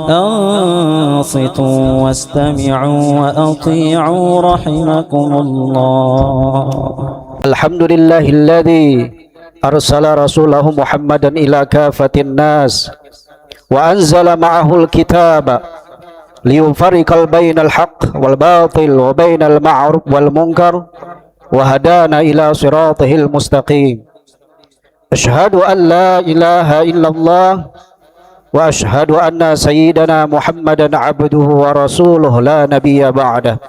أنصتوا واستمعوا وأطيعوا رحمكم الله. الحمد لله الذي أرسل رسوله محمدا إلى كافة الناس وأنزل معه الكتاب ليفرق بين الحق والباطل وبين المعروف والمنكر وهدانا إلى صراطه المستقيم. أشهد أن لا إله إلا الله وأشهد أن سيدنا محمدا عبده ورسوله لا نبي بعده.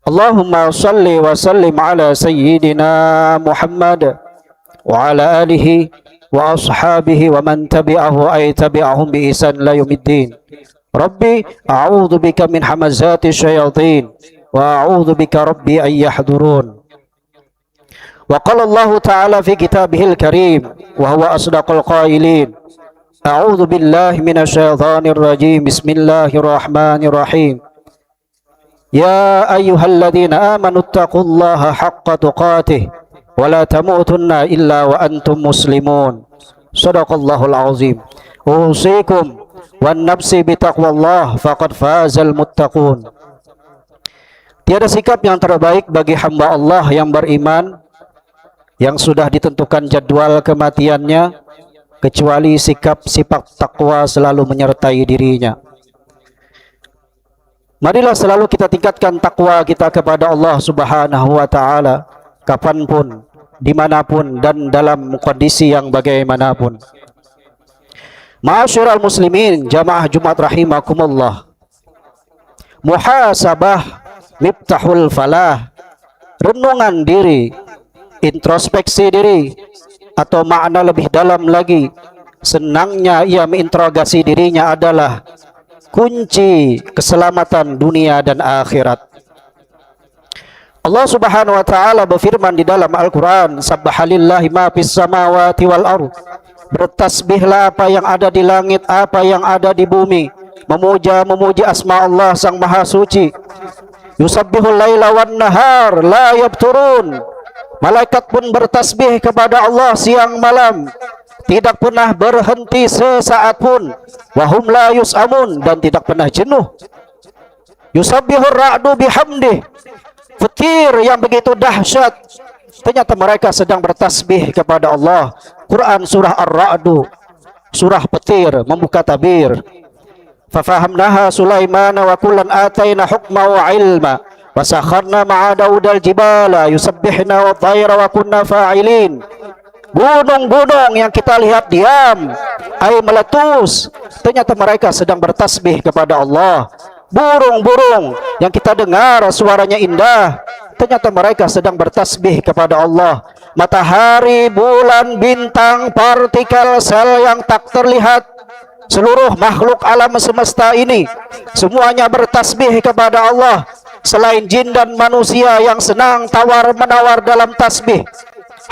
اللهم صل وسلم على سيدنا محمد وعلى آله وأصحابه ومن تبعه أي تبعهم بإحسان إلى يوم الدين. ربي أعوذ بك من همزات الشياطين وأعوذ بك ربي أن يحضرون. وقال الله تعالى في كتابه الكريم وهو أصدق القائلين: أعوذ بالله من الشيطان الرجيم بسم الله الرحمن الرحيم. يا أيها الذين آمنوا اتقوا الله حق تقاته ولا تموتن إلا وأنتم مسلمون. صدق الله العظيم. أوصيكم والنفس بتقوى الله فقد فاز المتقون. Tiada sikap yang terbaik bagi hamba Allah yang beriman yang sudah ditentukan jadwal kematiannya kecuali sikap sifat takwa selalu menyertai dirinya. Marilah selalu kita tingkatkan takwa kita kepada Allah Subhanahu wa Ta'ala, kapanpun, dimanapun, dan dalam kondisi yang bagaimanapun. Ma'asyiral muslimin, jamaah Jumat rahimakumullah. Muhasabah miftahul falah, renungan diri, introspeksi diri, atau makna lebih dalam lagi, senangnya ia menginterogasi dirinya adalah kunci keselamatan dunia dan akhirat. Allah Subhanahu wa Ta'ala berfirman di dalam Al-Quran: Sabbahalillahi ma fis samawati wal ardh. Bertasbihlah apa yang ada di langit, apa yang ada di bumi, memuji asma Allah Sang Maha Suci. Yusabbihul laila wan nahar la yabturun. Malaikat pun bertasbih kepada Allah siang malam, tidak pernah berhenti sesaat pun. Wahum la yus'amun, dan tidak pernah jenuh. Yusabbihur ra'du bihamdih. Petir yang begitu dahsyat, ternyata mereka sedang bertasbih kepada Allah. Quran surah Ar-Ra'du, surah petir, membuka tabir. Fafahamnaha Sulaiman wa kullan ataina hukma wa ilma wa sakharna ma'a Daudal jibala yusabbihna wa tayra wa kunna fa'ilin. Gunung-gunung yang kita lihat diam, air meletus, ternyata mereka sedang bertasbih kepada Allah. Burung-burung yang kita dengar suaranya indah, ternyata mereka sedang bertasbih kepada Allah. Matahari, bulan, bintang, partikel, sel yang tak terlihat, seluruh makhluk alam semesta ini semuanya bertasbih kepada Allah. Selain jin dan manusia yang senang tawar-menawar dalam tasbih,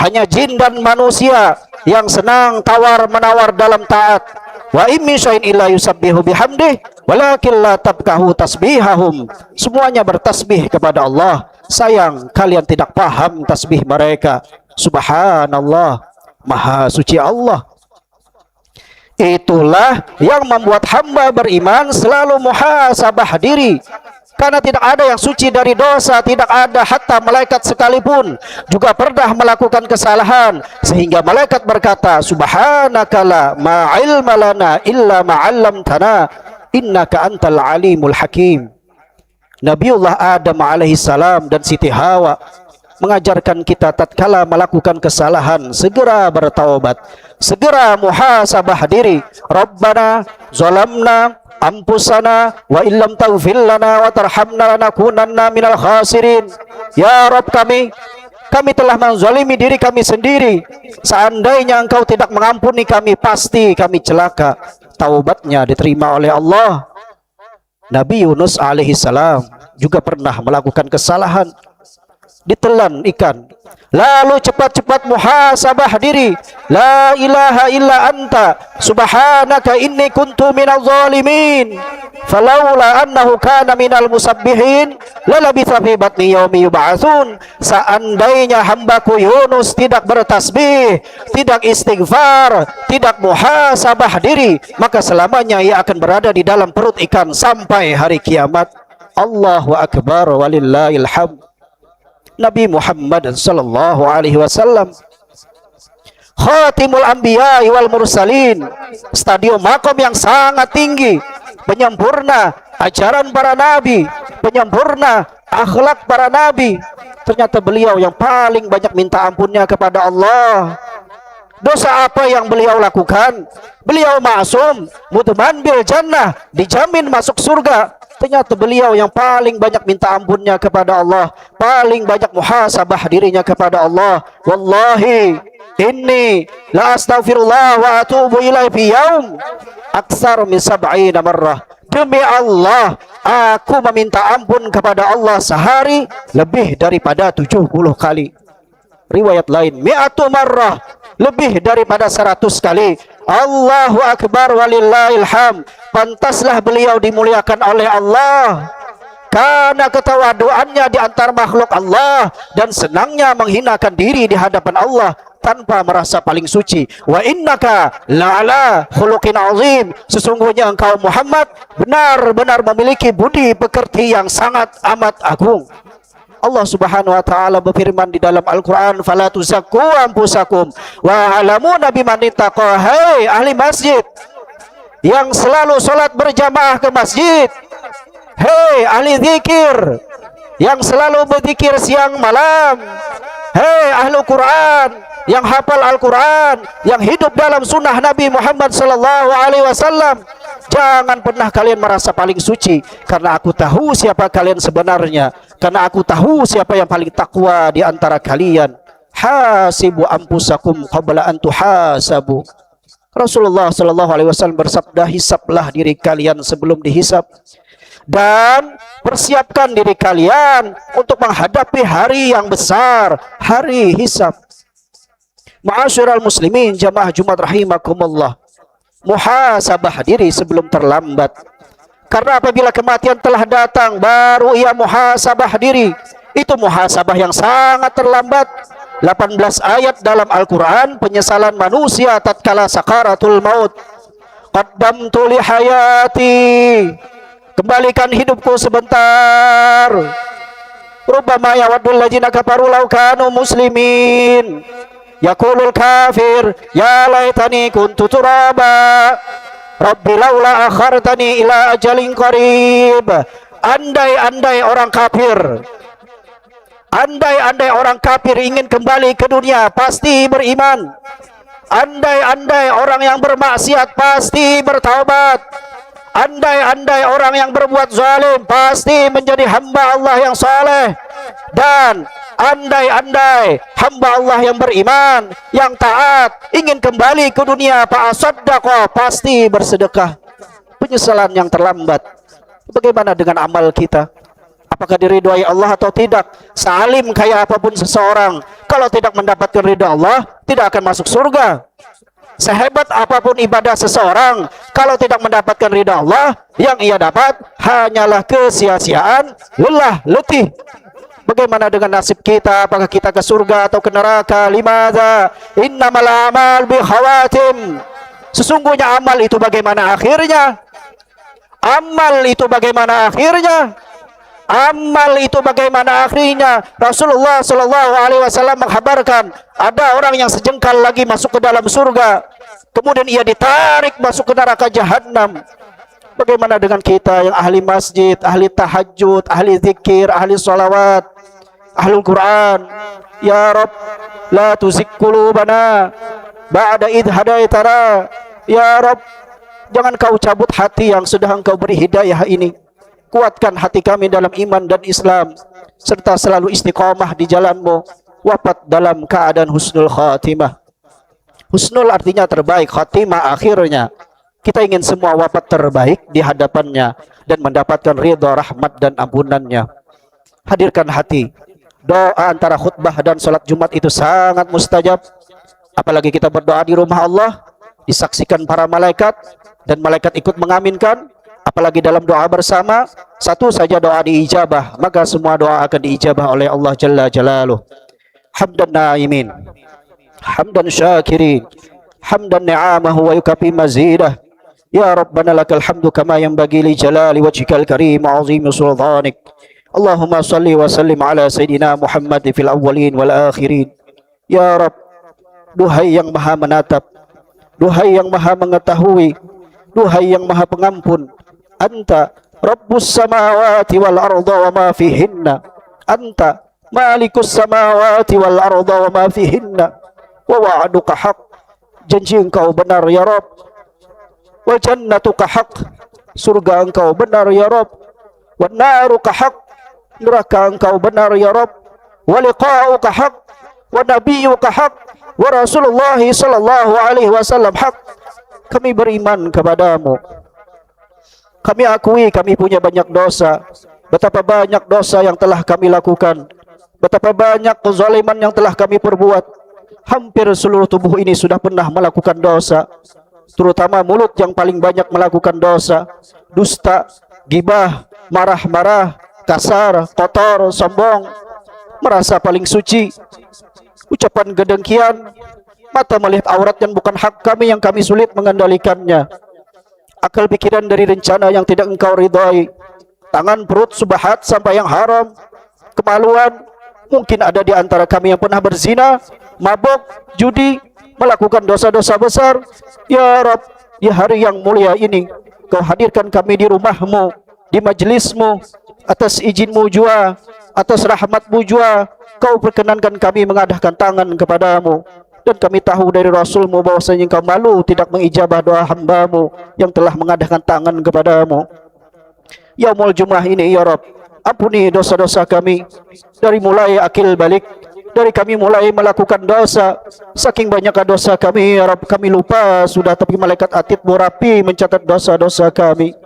hanya jin dan manusia yang senang tawar-menawar dalam taat. Wa immi syai'in illa yusabbihu bihamdih walakin la tabkahu tasbihahum. Semuanya bertasbih kepada Allah. Sayang kalian tidak paham tasbih mereka. Subhanallah, Maha Suci Allah. Itulah yang membuat hamba beriman selalu muhasabah diri. Karena tidak ada yang suci dari dosa, tidak ada, hatta malaikat sekalipun juga pernah melakukan kesalahan, sehingga malaikat berkata, Subhanakala ma ilma lana illa ma 'allamtana innaka antal alimul hakim. Nabiullah Adam alaihissalam dan Siti Hawa mengajarkan kita tatkala melakukan kesalahan segera bertaubat, segera muhasabah diri. Rabbana zalamna ampusana wa illam taghfir lana wa tarhamna lanakunanna minal khasirin. Ya Rabb kami telah menzalimi diri kami sendiri. Seandainya Engkau tidak mengampuni kami, pasti kami celaka. Taubatnya diterima oleh Allah. Nabi Yunus alaihissalam juga pernah melakukan kesalahan. ditelan ikan. Lalu cepat-cepat muhasabah diri. La ilaha illa anta subhanaka inni kuntu minadh zalimin. Falaula annahu kana minal musabbihin lalabitha fi batni yaumi yub'atsun. Seandainya hambaku Yunus tidak bertasbih, tidak istighfar, tidak muhasabah diri, maka selamanya ia akan berada di dalam perut ikan sampai hari kiamat. Allahu akbar walillahil hamd. Nabi Muhammad sallallahu alaihi wasallam Khatimul Anbiya wal Mursalin, stadium makom yang sangat tinggi, penyempurna ajaran para nabi, penyempurna akhlak para nabi. Ternyata beliau yang paling banyak minta ampunnya kepada Allah. Dosa apa yang beliau lakukan? Beliau maksum, mutman bil jannah, dijamin masuk surga. Ternyata beliau yang paling banyak minta ampunnya kepada Allah, paling banyak muhasabah dirinya kepada Allah. Wallahi inni la astaghfirullah wa atubu ilaihi fi yaum aksar min 70 marrah. Demi Allah, aku meminta ampun kepada Allah sehari lebih daripada 70 kali. Riwayat lain, mi'atu marrah, lebih daripada 100 kali. Allahu akbar walillahil hamd. Pantaslah beliau dimuliakan oleh Allah karena ketawaduannya di antara makhluk Allah dan senangnya menghinakan diri di hadapan Allah tanpa merasa paling suci. Wa innaka la'ala khuluqin azim. Sesungguhnya engkau Muhammad benar-benar memiliki budi pekerti yang sangat amat agung. Allah Subhanahu wa taala berfirman di dalam Al-Qur'an, "Fala tuzakku anfusakum wa alamuna biman ittaqa." Hai ahli masjid yang selalu sholat berjamaah ke masjid, hei ahli zikir yang selalu berzikir siang malam, hei ahli Quran yang hafal Al-Quran, yang hidup dalam sunnah Nabi Muhammad sallallahu alaihi wasallam, jangan pernah kalian merasa paling suci, karena aku tahu siapa kalian sebenarnya, karena aku tahu siapa yang paling takwa di antara kalian. Hasibu anfusakum qabla an tuhasabu. Rasulullah sallallahu alaihi wasallam bersabda, hisablah diri kalian sebelum dihisab, dan persiapkan diri kalian untuk menghadapi hari yang besar, hari hisab. Ma'asyiral muslimin jamaah Jumat rahimakumullah, muhasabah diri sebelum terlambat. Karena apabila kematian telah datang baru ia muhasabah diri, itu muhasabah yang sangat terlambat. 18 ayat dalam Al-Quran penyesalan manusia tatkala sakaratul maut. Qaddamtu li hayati, kembalikan hidupku sebentar. Rubbama yawaddul ladzina kafaru law kanu muslimin. Yaqulul kafir ya laitani kuntu turaba. Rabbi laula akhartani ila ajalin qarib. Andai-andai orang kafir, andai-andai orang kafir ingin kembali ke dunia, pasti beriman. Andai-andai orang yang bermaksiat, pasti bertaubat. Andai-andai orang yang berbuat zalim, pasti menjadi hamba Allah yang saleh. Dan andai-andai hamba Allah yang beriman, yang taat, ingin kembali ke dunia, fa'asaddaqa, pasti bersedekah. Penyesalan yang terlambat. Bagaimana dengan amal kita? Apakah diridhoi Allah atau tidak? Salim kayak apapun seseorang, kalau tidak mendapatkan ridha Allah, tidak akan masuk surga. Sehebat apapun ibadah seseorang, kalau tidak mendapatkan ridha Allah, yang ia dapat hanyalah kesia-siaan, lelah, letih. Bagaimana dengan nasib kita? Apakah kita ke surga atau ke neraka? Limadza innamal a'mal bi khawatim. Sesungguhnya amal itu bagaimana akhirnya? Amal itu bagaimana akhirnya? Amal itu bagaimana akhirnya? Rasulullah sallallahu alaihi wasallam menghabarkan, ada orang yang sejengkal lagi masuk ke dalam surga, kemudian ia ditarik masuk ke neraka jahanam. Bagaimana dengan kita yang ahli masjid, ahli tahajud, ahli zikir, ahli salawat, ahli Quran? Ya Rabb, la tuzigh qulubana ba'da idh hadaitana. Ya Rabb, jangan kau cabut hati yang sudah engkau beri hidayah ini. Kuatkan hati kami dalam iman dan Islam, serta selalu istiqamah di jalanmu. Wafat dalam keadaan husnul khatimah. Husnul artinya terbaik, khatimah akhirnya. Kita ingin semua wafat terbaik di hadapannya dan mendapatkan ridha, rahmat dan ampunannya. Hadirkan hati, Doa antara khutbah dan salat Jumat itu sangat mustajab. Apalagi kita berdoa di rumah Allah, disaksikan para malaikat dan malaikat ikut mengaminkan. Apalagi dalam doa bersama, satu saja doa diijabah, maka semua doa akan diijabah oleh Allah Jalla Jalaluh. Hamdan naimin, hamdan syakirin, hamdan ni'amahu wa yukafi mazidah. Ya Rabbana lakal hamdu kama yanbaghi li jalali wajhikal karim wa azimi sultanik. Allahumma salli wa sallim ala Sayyidina Muhammad fil awwalin wal akhirin. Ya Rabb, duhai yang maha menatap, duhai yang maha mengetahui, duhai yang maha pengampun, Anta Rabbus samawati wal arda wa ma fihinna, Anta Malikus samawati wal arda wa ma fihinna, wa wa'aduka haq, janji engkau benar ya Rabb, wa jannatuka haq, surga engkau benar ya Rabb, wa naruka haq, neraka engkau benar ya Rabb, wa liqa'uka haq, wa nabiyyuka haq, wa Rasulullah sallallahu alaihi wasallam haq. Kami beriman kepadamu. Kami akui kami punya banyak dosa. Betapa banyak dosa yang telah kami lakukan, betapa banyak kezaliman yang telah kami perbuat. Hampir seluruh tubuh ini sudah pernah melakukan dosa, terutama mulut yang paling banyak melakukan dosa. Dusta, gibah, marah-marah, kasar, kotor, sombong, merasa paling suci, ucapan kedengkian, mata melihat aurat yang bukan hak kami yang kami sulit mengendalikannya, akal pikiran dari rencana yang tidak engkau ridhai, tangan perut subahat sampai yang haram, kemaluan. Mungkin ada di antara kami yang pernah berzina, mabuk, judi, melakukan dosa-dosa besar. Ya Rabb, di hari yang mulia ini Kau hadirkan kami di rumahmu, di majlismu, atas izinmu jua, atas rahmatmu jua. Kau perkenankan kami mengadahkan tangan kepadamu. Dan kami tahu dari Rasulmu bahwasanya Engkau malu tidak mengijabah doa hambamu yang telah mengadahkan tangan kepadamu. Yaumul Jum'ah ini ya Rabb, ampuni dosa-dosa kami, dari mulai akil balik, dari kami mulai melakukan dosa. Saking banyak dosa kami ya Rabb, kami lupa sudah, tapi malaikat atidmu rapi mencatat dosa-dosa kami.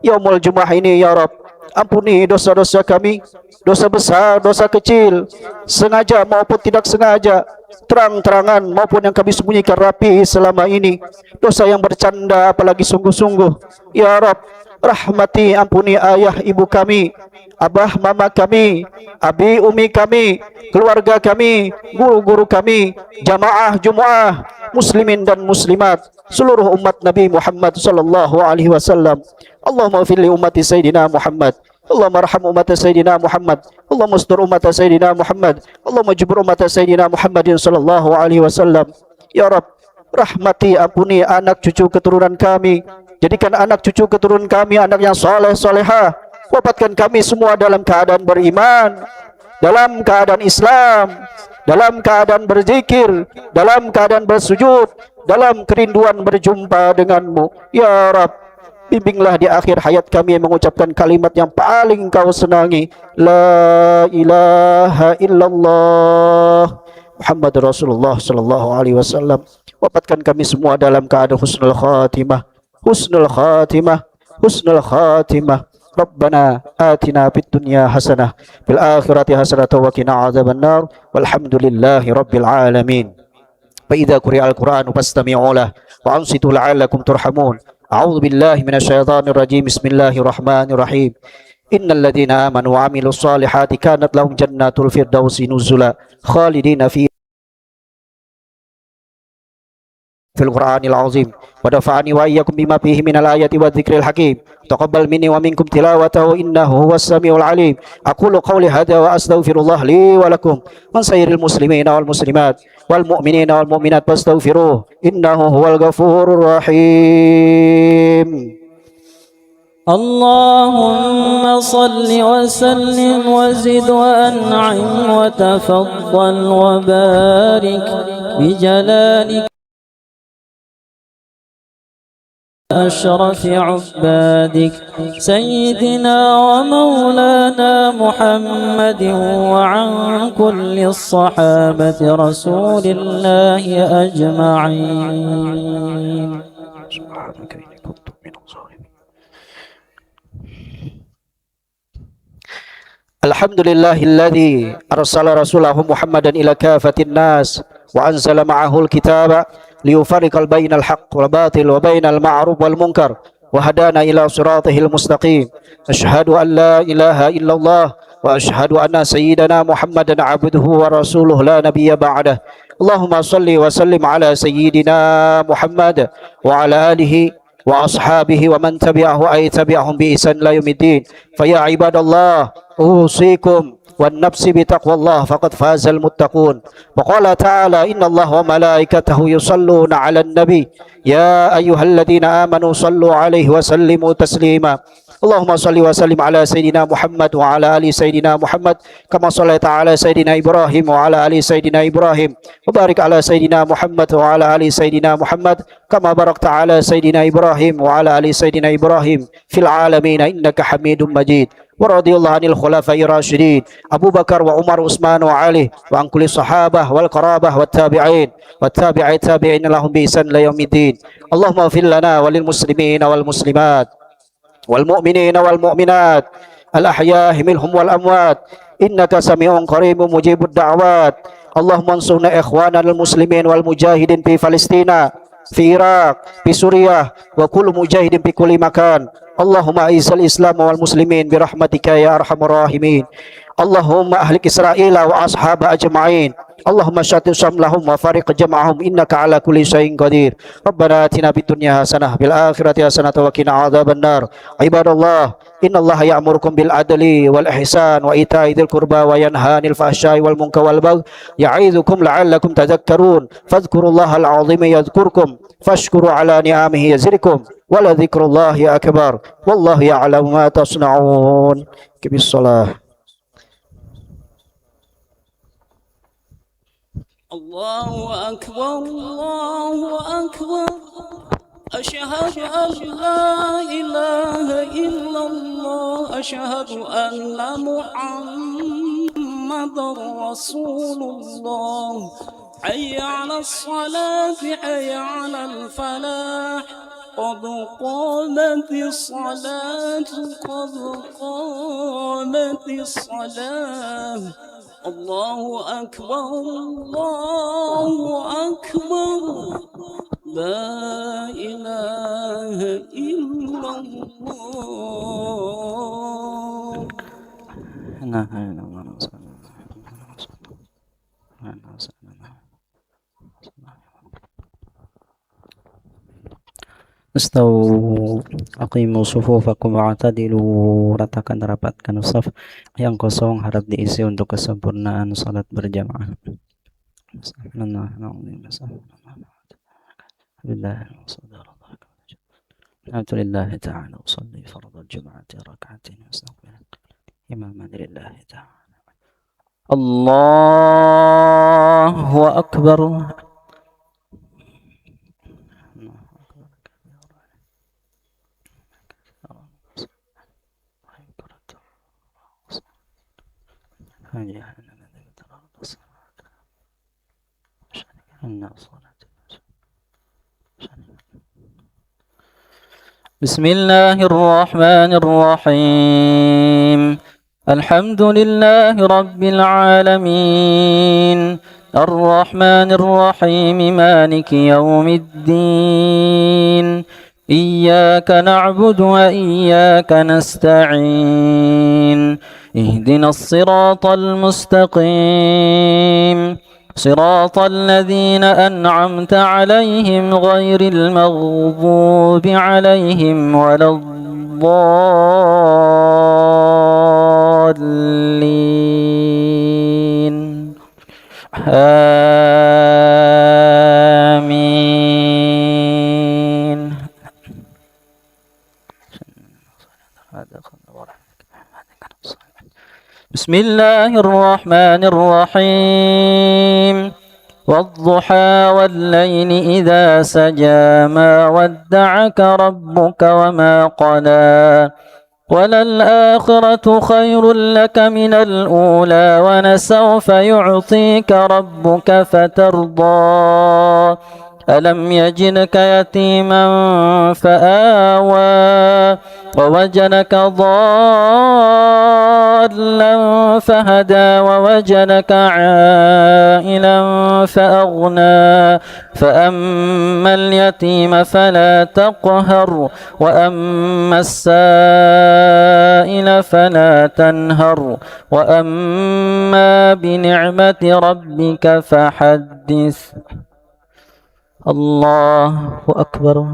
Yaumul Jum'ah ini ya Rabb, ampuni dosa-dosa kami, dosa besar, dosa kecil, sengaja maupun tidak sengaja, terang-terangan maupun yang kami sembunyikan rapi selama ini, dosa yang bercanda apalagi sungguh-sungguh. Ya Rabb, rahmati, ampuni ayah ibu kami, abah mama kami, abi umi kami, keluarga kami, guru-guru kami, jamaah Jumat, muslimin dan muslimat, seluruh umat Nabi Muhammad sallallahu alaihi wasallam. Allahumma ighfir li ummati Sayyidina Muhammad, Allahumma arham umat Sayyidina Muhammad, Allahumma astur umat Sayyidina Muhammad, Allahumma jibur umat Sayyidina Muhammadin sallallahu alaihi wasallam. Ya Rabb, rahmati, ampuni anak cucu keturunan kami, jadikan anak cucu keturunan kami anak yang soleh solehah. Wafatkan kami semua dalam keadaan beriman, dalam keadaan Islam, dalam keadaan berzikir, dalam keadaan bersujud, dalam kerinduan berjumpa denganmu. Ya Rabb, bimbinglah di akhir hayat kami mengucapkan kalimat yang paling Kau senangi, La ilaha illallah Muhammad Rasulullah sallallahu alaihi wasallam. Wafatkan kami semua dalam keadaan husnul khatimah, husnul khatimah, husnul khatimah. Rabbana atina fid dunya hasanah, fil akhirati hasanah wa qina adzabannar. Walhamdulillahi rabbil alamin. Fa idza quri'al Qur'anu fastami'u lahu wa ansitu la'allakum turhamun. A'udzu billahi minasyaitonir rajim. Bismillahirrahmanirrahim. Innal ladzina amanu wa 'amilus solihati kanat lahum jannatul firdausi nuzula khalidina fi fil Qur'anil azim. Wa dafa'ani wa iyyakum bima fihi minal ayati wadh-dhikril hakim. Taqabbal minni wa minkum tilawatahu innahu huwas samiul alim. Aqulu qawli hadza wa astaghfirullah li wa lakum wa sayyiril muslimina wal muslimat wal mu'minina wal mu'minat fastaghfiruh innahu huwal ghafurur rahim. اللهم صل وسلم وزد وأنعم وتفضل وبارك بجلالك أشرف عبادك سيدنا ومولانا محمد وعن كل الصحابة رسول الله أجمعين. سبحانك إني كنت من الظالمين. Alhamdulillahilladzi arsala rasulahu Muhammadan ila kafatin nas wa anzala ma'ahul kitaba liyufarriqal bainal haqq wal batil wa bainal ma'ruf wal munkar wa hadana ila siratihil mustaqim. Asyhadu an la ilaha illallah wa asyhadu anna sayyidana Muhammadan abduhu wa rasuluhu la nabiyya ba'dah. Allahumma salli wa sallim ala sayyidina Muhammad wa ala alihi wa ashabihi wa man tabi'ahu ay tabi'ahum bi ihsan ila yaumiddin. Fa ya ibadallah usikum wan nafsi bi taqwallah faqad fazal muttaqun. Wa qala ta'ala innallaha wa malaikatahu yusalluna 'alan nabi ya ayyuhalladzina amanu sallu 'alaihi wa sallimu taslima. Allahumma salli wa sallim ala sayyidina Muhammad wa ala ali sayyidina Muhammad kama shallaita ala sayyidina Ibrahim wa ala ali sayyidina Ibrahim wa barik ala sayyidina Muhammad wa ala ali sayyidina Muhammad kama barakta ala sayyidina Ibrahim wa ala ali sayyidina Ibrahim fil alamin innaka Hamidum Majid. Wa radhiyallahu anil khulafa'ir rasyidin Abu Bakar wa Umar Utsman wa Ali wa an kulli sahabah wal qarabah wat tabi'in wat tabi'it tabi'in lahum bi ihsan ila yaumiddin. Allahumma ighfir lana walil muslimin wal muslimat wal mu'minina wal mu'minat al ahya'i minhum wal amwat innaka sami'un qaribun mujibud da'wat. Allahumma ansurna ikhwana al muslimin wal mujahidin fi Palestina, fi Iraq, fi Suriah wa kullu mujahidin fi kulli makan. Allahumma a'izzal Islam wal muslimin bi rahmatika ya arhamar rahimin. Allahumma ahlik Israila wa ashaba ajma'in. Allahumma syatir samlahum wa fariq jam'ahum innaka ala kulli syai'in qadir. Rabbana atina fid dunya hasanah bil akhirati hasanah wa qina adzaban nar. Ibadallah, innallaha ya'murukum bil adli wal ihsan wa ita'i dzil qurba wa yanha 'anil fahsya'i wal munkari wal baghi ya'idzukum la'allakum tadhakkarun. Fadhkurullahal 'azima yadhkurkum fashkuru ala ni'amihi yazidkum wa la dzikrullahi akbar. Wallahu ya'lamu ma tasna'un. Qibis shalah. Allahu akbar, Allahu akbar. Asyhadu an la ilaha illallah, asyhadu anna Muhammadar Rasulullah. Hayya 'alas salati, hayya 'alal falah. قد قامت الصلاة قد قامت الصلاة. الله أكبر الله أكبر لا إله إلا الله. Istawu aqimu sufufakum wa'tadilu, ratakan rapatkan saf yang kosong harap diisi untuk kesempurnaan salat berjamaah. Alhamdulillah ta'ala usalli fardhu al-jum'ati rak'atain imaman lillahi ta'ala. Allahu akbar. بسم الله الرحمن الرحيم. الحمد لله رب العالمين الرحمن الرحيم مالك يوم الدين. إياك نعبد وإياك نستعين. اهدنا الصراط المستقيم صراط الذين أنعمت عليهم غير المغضوب عليهم ولا الضالين. آمين. بسم الله الرحمن الرحيم. والضحى والليل إذا سجى ما ودعك ربك وما قلى وللآخرة خير لك من الأولى ولسوف يعطيك ربك فترضى. ألم يجدك يتيما فآوى ووجدك ضالا ضالا فهدى ووجدك عائلا فأغنى فأما اليتيم فلا تقهر وأما السائل فلا تنهر وأما بنعمة ربك فحدث. الله أكبر.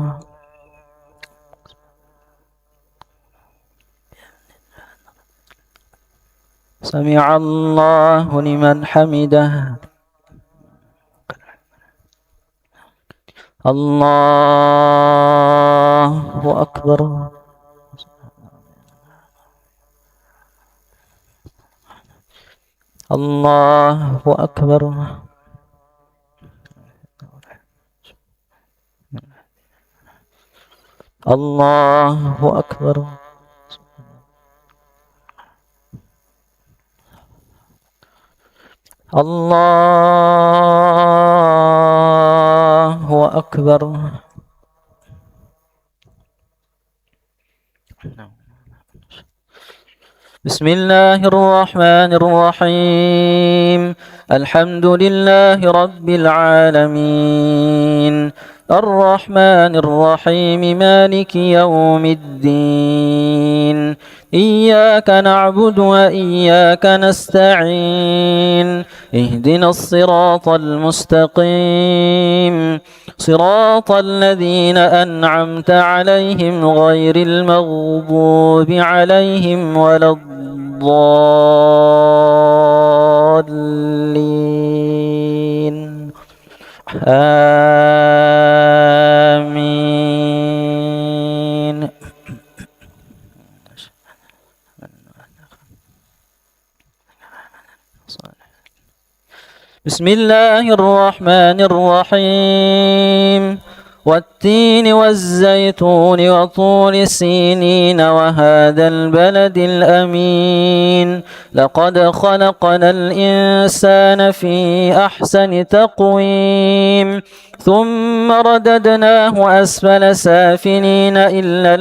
سمع الله لمن حمده. الله أكبر. الله أكبر. الله أكبر. الله أكبر. بسم الله الرحمن الرحيم. الحمد لله رب العالمين الرحمن الرحيم مالك يوم الدين إياك نعبد وإياك نستعين اهدنا الصراط المستقيم صراط الذين أنعمت عليهم غير المغضوب عليهم ولا الضالين آمين. بسم الله الرحمن الرحيم والتين والزيتون وطور سينين وهذا البلد الأمين لقد خلقنا الإنسان في أحسن تقويم ثم رددناه أسفل سافلين إلا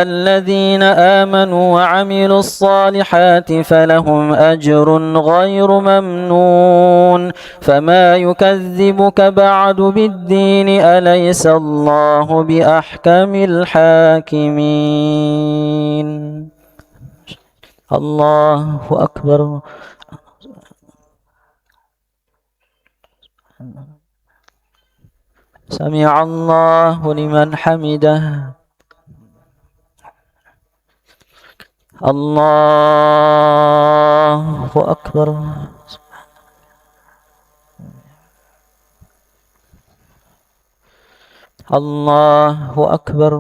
الذين آمنوا وعملوا الصالحات فلهم أجر غير ممنون فما يكذبك بعد بالدين أليس الله بأحكم الحاكمين. الله أكبر. سمع الله لمن حمده. الله أكبر. الله أكبر.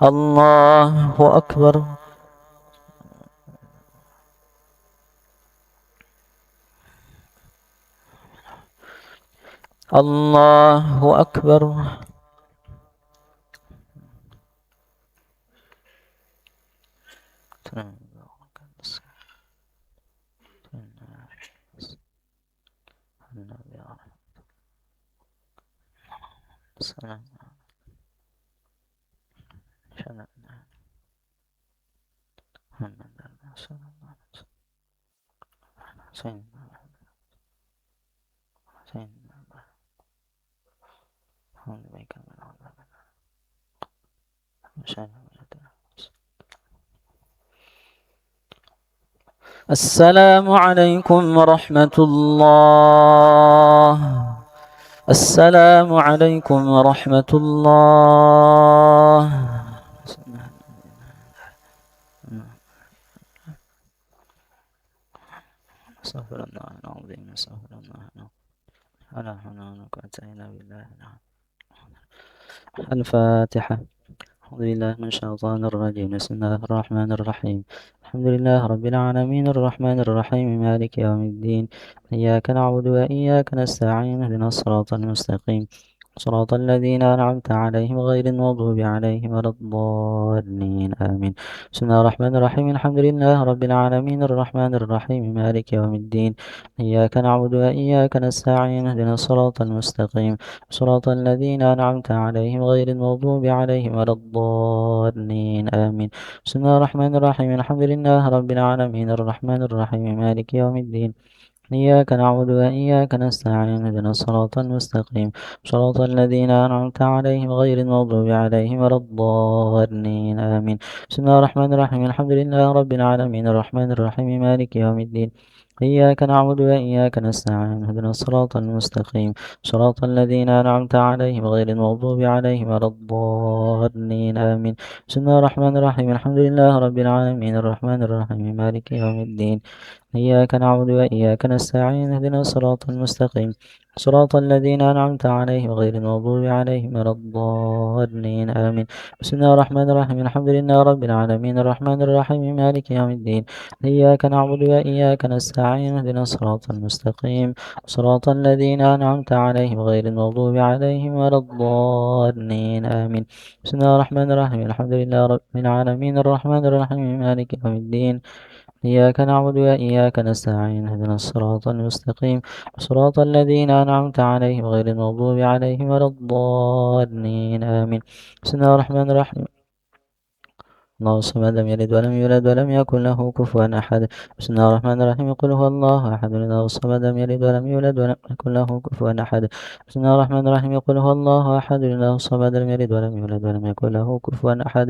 الله أكبر. الله أكبر. السلام عليكم ورحمة الله. السلام عليكم ورحمة الله. استغفر الله العظيم. استغفر الله العظيم. ولا حول ولا قوة إلا بالله. الفاتحة. أعوذ بالله من الشيطان الرجيم. بسم الله الرحمن الرحيم. الحمد لله رب العالمين الرحمن الرحيم مالك يوم الدين إياك نعبد وإياك نستعين اهدنا الصراط المستقيم صراط الذين أنعمت عليهم غير المغضوب عليهم ولا الضالين آمين. بسم الله الرحمن الرحيم الحمد لله رب العالمين الرحمن الرحيم مالك يوم الدين إياك نعبد وإياك نستعين اهدنا الصراط المستقيم صراط الذين أنعمت عليهم غير المغضوب عليهم ولا الضالين آمين. بسم الله الرحمن الرحيم الحمد لله رب العالمين الرحمن الرحيم مالك يوم الدين إياك نعبد وإياك نستعين اهدنا الصراط المستقيم صراط الذين أنعمت عليهم غير المغضوب عليهم ولا الضالين آمين. بسم الله الرحمن الرحيم الحمد لله رب العالمين الرحمن الرحيم مالك يوم الدين إياك نعبد وإياك نستعين اهدنا الصراط المستقيم صراط الذين أنعمت عليهم غير المغضوب عليهم ولا الضالين آمين. بسم الله الرحمن الرحيم الحمد لله رب العالمين الرحمن الرحيم مالك يوم الدين إياك نعبد وإياك نستعين اهدنا الصراط المستقيم صراط الذين أنعمت عليهم غير المغضوب عليهم ولا الضالين آمين. بسم الله الرحمن الرحيم الحمد لله رب العالمين الرحمن الرحيم مالك يوم الدين إياك نعبد وإياك نستعين اهدنا الصراط المستقيم صراط الذين أنعمت عليهم غير المغضوب عليهم ولا الضالين آمين. بسم الله الرحمن الرحيم الحمد لله رب العالمين الرحمن الرحيم مالك يوم الدين إياك نعبد وإياك نستعين اهدنا الصراط المستقيم صراط الذين أنعمت عليهم غير المغضوب عليهم ولا الضالين آمين. بسم الله الرحمن الرحيم الله الصمد لم يلد ولم يولد ولم يكن له كفوا أحد. بسم الله الرحمن الرحيم قل هو الله أحد الله الصمد لم يلد ولم يولد ولم يكن له كفوا أحد. بسم الله الرحمن الرحيم قل هو الله أحد الله الصمد لم يلد ولم يولد ولم يكن له كفوا أحد.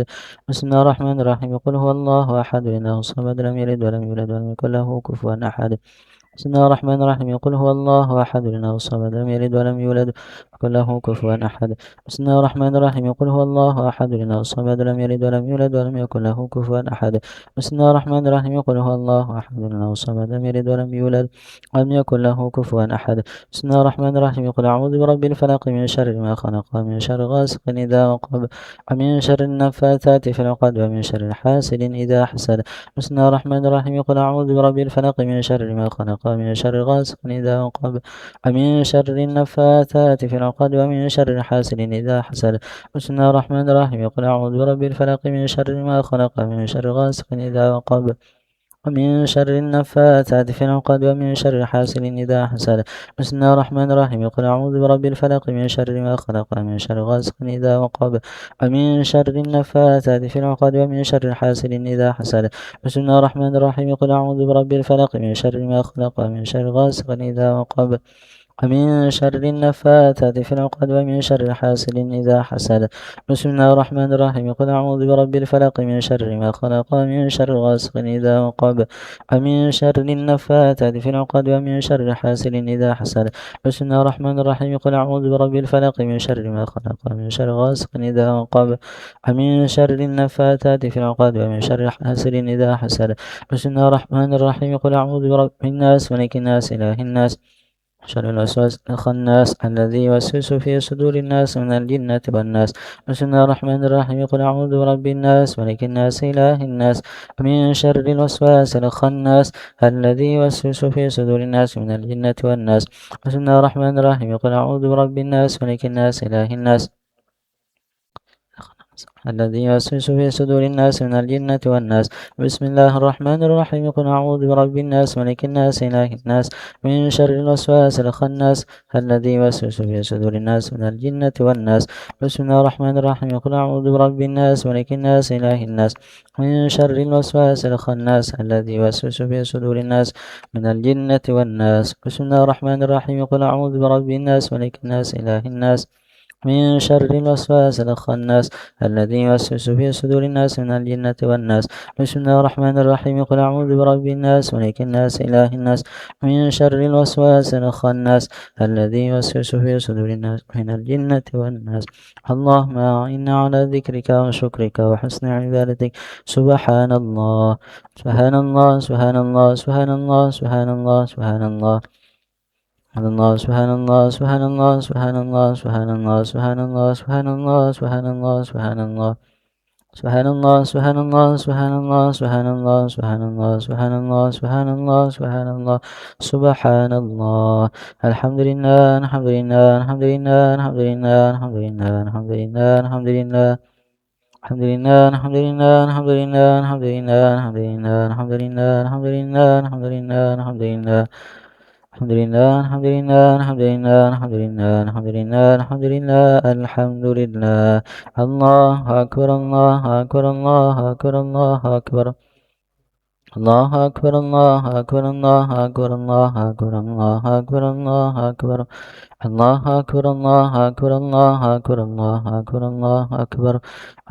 بسم الله الرحمن الرحيم قل هو الله أحد الله الصمد لم يلد ولم يولد ولم يكن له كفوا أحد. بسم الله الرحمن الرحيم يقول هو الله أحد الله الصمد لم يلد ولم يولد ولم له كفوا أحد. بسم الله الرحمن الرحيم يقول هو الله أحد الله الصمد لم يلد ولم يولد ولم يكن له كفوا أحد. بسم الله الرحمن الرحيم يقول هو الله أحد الله الصمد لم يلد ولم يولد ولم يكن له كفوا أحد. بسم الله الرحمن الرحيم يقول أعوذ برب الفلق من شر ما خلق ومن شر غاسق إذا وقب ومن شر النفاثات في العقد ومن شر حاسد إذا حسد. بسم الله الرحمن الرحيم يقول أعوذ برب الفلق من شر ما خلق ومن شر غاسق إذا وقب ومن شر النفاثات في العقد ومن شر حاسد إذا حسد. بسم الله الرحمن الرحيم يقول أعوذ برب الفلق من شر ما خلق ومن شر غاسق إذا وقب ومن شر النفاثات في العقد ومن شر حاسد إذا حسد. بسم الله الرحمن الرحيم يقول أعوذ برب الفلق من شر ما خلق ومن شر غاسق إذا وقب ومن شر النفاثات في العقد ومن شر حاسد إذا حسد. بسم الله الرحمن الرحيم يقول أعوذ برب الفلق من شر ما خلق ومن شر غاسق إذا وقب ومن شر النفاثات في العقد ومن شر حاسد إذا حسد. بسم الله الرحمن الرحيم يقول أعوذ برب الفلق من شر ما خلق ومن شر غاسق إذا وقب ومن شر النفاثات في العقد ومن شر حاسد إذا حسد. بسم الله الرحمن الرحيم يقول أعوذ برب الفلق من شر ما خلق ومن شر غاسق إذا وقب ومن شر النفاثات في العقد ومن شر حاسد إذا حسد. بسم الله الرحمن الرحيم يقول أعوذ برب الناس ملك الناس إله الناس شر الوسواس الخناس الذي يوسوس في صدور الناس من الجنة والناس. بسم الله الرحمن الرحيم يقول أعوذ برب الناس ملك الناس إله الناس من شر الوسواس الخناس الذي يوسوس في صدور الناس من الجنة والناس. بسم الله الرحمن الرحيم يقول أعوذ برب الناس ملك الناس إله الناس الذي يوسوس في صدور الناس من الجنة والناس. بسم الله الرحمن الرحيم يقول أعوذ برب الناس ملك الناس إله الناس من شر الوسواس الخناس الذي يوسوس في صدور الناس من الجنة والناس. بسم الله الرحمن الرحيم يقول أعوذ برب الناس ملك الناس إله الناس من شر الوسواس الخناس الذي يوسوس في صدور الناس من الجنة والناس. بسم الله الرحمن الرحيم يقول أعوذ برب الناس ملك الناس إله الناس من شر الوسواس الخناس الذي يوسوس في صدور الناس من الجنة والناس. بسم الله الرحمن الرحيم يقول أعوذ برب الناس ملك الناس إله الناس من شر الوسواس الخناس الذي يوسوس في صدور الناس من الجنة والناس. اللهم أعنا على ذكرك وشكرك وحسن عبادتك. سبحان الله سبحان الله سبحان الله سبحان الله سبحان الله سبحان الله سبحان الله سبحان الله سبحان الله سبحان الله سبحان الله سبحان الله سبحان الله سبحان الله سبحان الله Subhanallah, subhanallah, subhanallah, subhanallah, subhanallah, subhanallah, subhanallah, subhanallah, subhanallah. Alhamdulillah, alhamdulillah, alhamdulillah, alhamdulillah, alhamdulillah, alhamdulillah, alhamdulillah. Alhamdulillah, alhamdulillah, alhamdulillah, alhamdulillah, alhamdulillah, alhamdulillah, alhamdulillah, alhamdulillah, alhamdulillah. Alhamdulillah, alhamdulillah, alhamdulillah, alhamdulillah, alhamdulillah, alhamdulillah, alhamdulillah. Allahu akbar, Allahu akbar, Allahu akbar, Allahu akbar. Allahu akbar, Allahu akbar, Allahu akbar, Allahu akbar, Allahu akbar, Allahu akbar. Allahu akbar, Allahu akbar, Allahu akbar, Allahu akbar, Allahu akbar.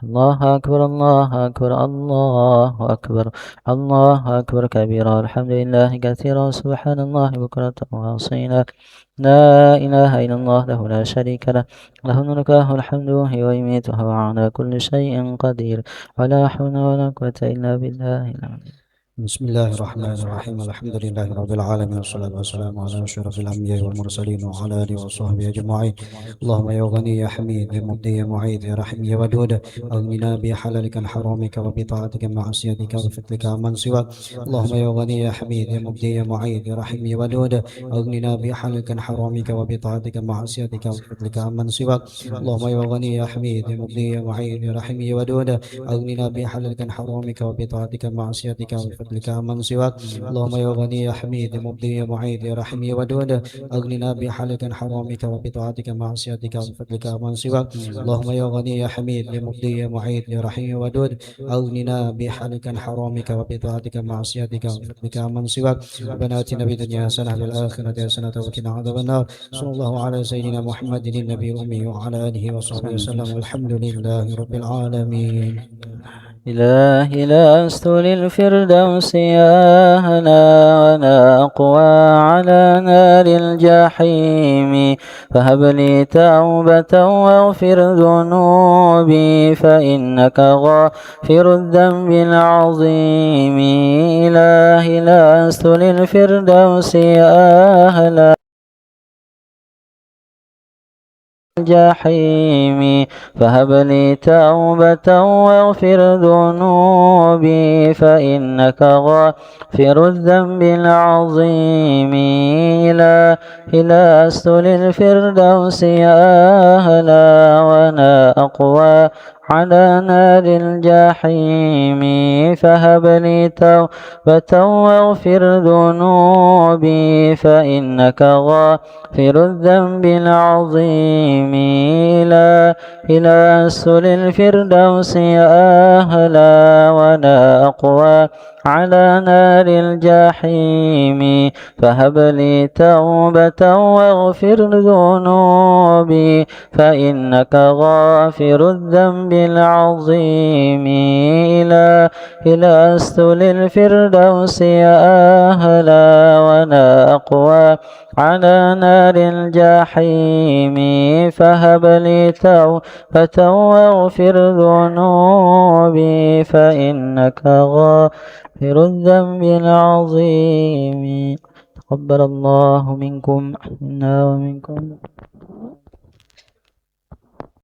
Allahu akbar, Allahu akbar, Allahu akbar. Allahu akbar kabira, alhamdulillahi katsira, subhanallahi bukratan wa asila. لا إله إلا الله له لا شريك له له الملك وله الحمد يحيي ويميت وهو على كل شيء قدير ولا حول ولا قوة إلا بالله العلي. بسم الله الرحمن الرحيم الحمد لله رب العالمين والصلاة والسلام على أشرف الأنبياء والمرسلين وعلى آله وصحبه أجمعين. اللهم يا غني يا حميد يا مبدي يا معيد يا رحيم يا ودود أغننا بحلالك عن حرامك وبطاعتك مع عصيتك وفضلك عمن سواك. اللهم يا غني يا حميد يا مبدي يا معيد يا رحيم يا ودود أغننا بحلالك عن حرامك وبطاعتك مع عصيتك وفضلك عمن سواك. اللهم يا غني يا حميد يا مبدي يا معيد يا رحيم يا ودود أغننا بحلالك عن حرامك وبطاعتك مع عصيتك وفضلك عمن سواك. اللهم يا غني يا حميد يا مبدي يا معيد يا رحيم يا ودود أغننا بحلالك عن حرامك وبطاعتك مع عصيتك وفضلك عمن سواك. اللهم يا غني يا حميد يا مبدي يا معيد يا رحيم يا ودود أغننا بحلالك عن حرامك وبطاعتك مع عصيتك وفضلك عمن سواك. ربنا آتنا في الدنيا حسنة وفي الآخرة حسنة وقنا عذاب النار. صلى الله على سيدنا محمد النبي الأمي وعلى آله وصحبه وسلم والحمد لله رب العالمين. إلهي لست للفردوس أهلا ولا أقوى على نار الجحيم فهب لي توبة واغفر ذنوبي فإنك غافر الذنب العظيم. إلهي لست للفردوس أهلا الجحيم فهب لي توبة واغفر ذنوبي فإنك غافر الذنب العظيم. إلهي لست للفردوس أهلا وأنا أقوى على نار الجحيم فهب لي توبة واغفر ذنوبي فإنك غافر الذنب العظيم. إلهي لست للفردوس أهلا وأنا أقوى على نار الجحيم فهب لي توبة واغفر ذنوبي فإنك غافر الذنب العظيم. إلهي لست للفردوس أهلا وأنا أقوى على نار الجحيم فهب لي توبة واغفر ذنوبي فإنك غافر الذنب العظيم. تقبل الله منكم منا ومنكم.